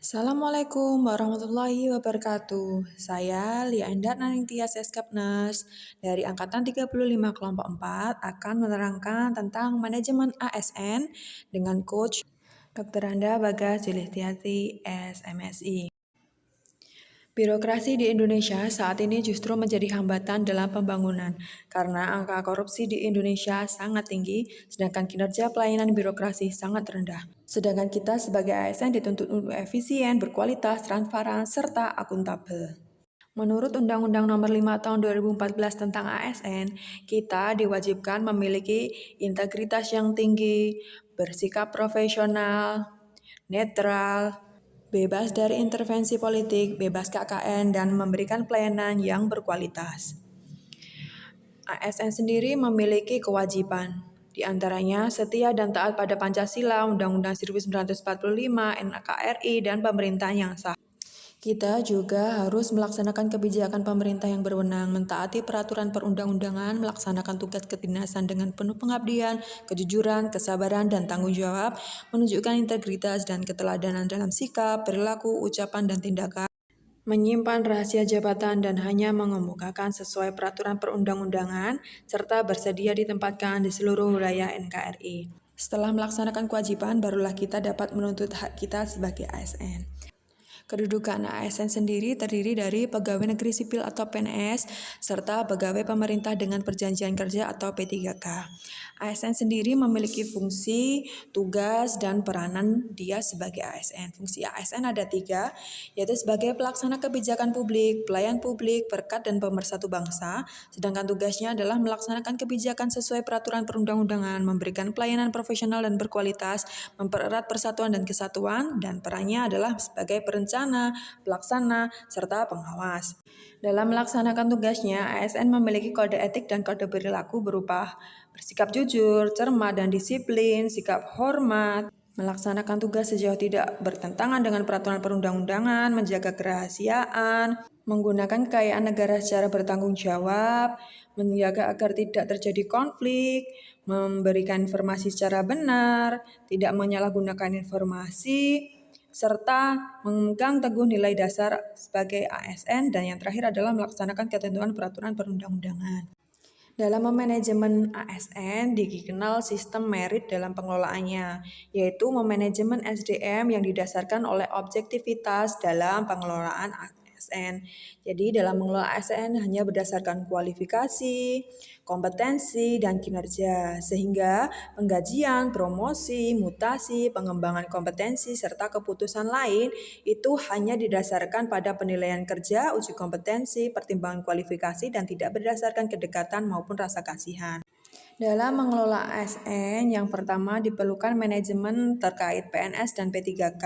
Assalamualaikum warahmatullahi wabarakatuh. Saya Lia Endat Naningtyas Eskapners dari Angkatan 35 Kelompok 4 akan menerangkan tentang manajemen ASN dengan Coach Dr. Anda Bagas Julestiati, SMSI. Birokrasi di Indonesia saat ini justru menjadi hambatan dalam pembangunan karena angka korupsi di Indonesia sangat tinggi, sedangkan kinerja pelayanan birokrasi sangat rendah. Sedangkan kita sebagai ASN dituntut untuk efisien, berkualitas, transparan, serta akuntabel. Menurut Undang-Undang Nomor 5 Tahun 2014 tentang ASN, kita diwajibkan memiliki integritas yang tinggi, bersikap profesional, netral, bebas dari intervensi politik, bebas KKN, dan memberikan pelayanan yang berkualitas. ASN sendiri memiliki kewajiban, di antaranya setia dan taat pada Pancasila, Undang-Undang 1945, NKRI, dan pemerintahan yang sah. Kita juga harus melaksanakan kebijakan pemerintah yang berwenang, mentaati peraturan perundang-undangan, melaksanakan tugas kedinasan dengan penuh pengabdian, kejujuran, kesabaran, dan tanggung jawab, menunjukkan integritas dan keteladanan dalam sikap, perilaku, ucapan, dan tindakan, menyimpan rahasia jabatan dan hanya mengemukakan sesuai peraturan perundang-undangan, serta bersedia ditempatkan di seluruh wilayah NKRI. Setelah melaksanakan kewajiban, barulah kita dapat menuntut hak kita sebagai ASN. Kedudukan ASN sendiri terdiri dari pegawai negeri sipil atau PNS, serta pegawai pemerintah dengan perjanjian kerja atau P3K. ASN sendiri memiliki fungsi, tugas, dan peranan dia sebagai ASN. Fungsi ASN ada 3, yaitu sebagai pelaksana kebijakan publik, pelayan publik, perekat, dan pemersatu bangsa. Sedangkan tugasnya adalah melaksanakan kebijakan sesuai peraturan perundang-undangan, memberikan pelayanan profesional dan berkualitas, mempererat persatuan dan kesatuan, dan perannya adalah sebagai perencana, pelaksana, serta pengawas. Dalam melaksanakan tugasnya, ASN memiliki kode etik dan kode perilaku berupa bersikap jujur, cermat, dan disiplin, sikap hormat, melaksanakan tugas sejauh tidak bertentangan dengan peraturan perundang-undangan, menjaga kerahasiaan, menggunakan kekayaan negara secara bertanggung jawab, menjaga agar tidak terjadi konflik, memberikan informasi secara benar, tidak menyalahgunakan informasi, serta memegang teguh nilai dasar sebagai ASN, dan yang terakhir adalah melaksanakan ketentuan peraturan perundang-undangan. Dalam memanajemen ASN dikenal sistem merit dalam pengelolaannya, yaitu memanajemen SDM yang didasarkan oleh objektivitas dalam pengelolaan ASN. Jadi dalam mengelola ASN hanya berdasarkan kualifikasi, kompetensi, dan kinerja, sehingga penggajian, promosi, mutasi, pengembangan kompetensi, serta keputusan lain itu hanya didasarkan pada penilaian kerja, uji kompetensi, pertimbangan kualifikasi, dan tidak berdasarkan kedekatan maupun rasa kasihan. Dalam mengelola ASN, yang pertama diperlukan manajemen terkait PNS dan P3K.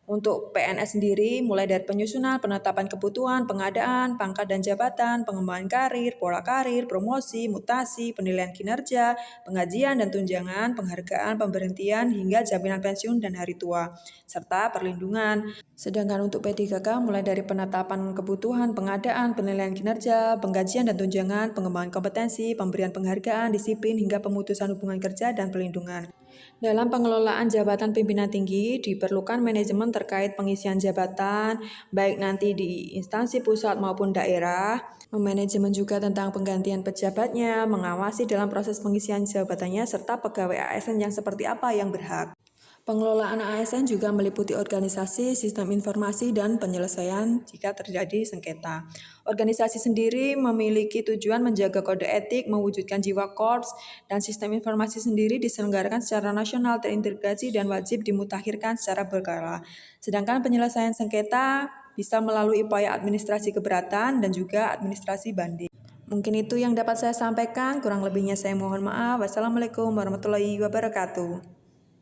Untuk PNS sendiri, mulai dari penyusunan, penetapan kebutuhan, pengadaan, pangkat dan jabatan, pengembangan karir, pola karir, promosi, mutasi, penilaian kinerja, penggajian dan tunjangan, penghargaan, pemberhentian, hingga jaminan pensiun dan hari tua, serta perlindungan. Sedangkan untuk P3K mulai dari penetapan kebutuhan, pengadaan, penilaian kinerja, penggajian dan tunjangan, pengembangan kompetensi, pemberian penghargaan, disiplin, hingga pemutusan hubungan kerja dan perlindungan. Dalam pengelolaan jabatan pimpinan tinggi diperlukan manajemen terkait pengisian jabatan, baik nanti di instansi pusat maupun daerah, memanajemen juga tentang penggantian pejabatnya, mengawasi dalam proses pengisian jabatannya, serta pegawai ASN yang seperti apa yang berhak. Pengelolaan ASN juga meliputi organisasi, sistem informasi, dan penyelesaian jika terjadi sengketa. Organisasi sendiri memiliki tujuan menjaga kode etik, mewujudkan jiwa korps, dan sistem informasi sendiri diselenggarakan secara nasional, terintegrasi, dan wajib dimutakhirkan secara berkala. Sedangkan penyelesaian sengketa bisa melalui upaya administrasi keberatan dan juga administrasi banding. Mungkin itu yang dapat saya sampaikan, kurang lebihnya saya mohon maaf. Wassalamualaikum warahmatullahi wabarakatuh.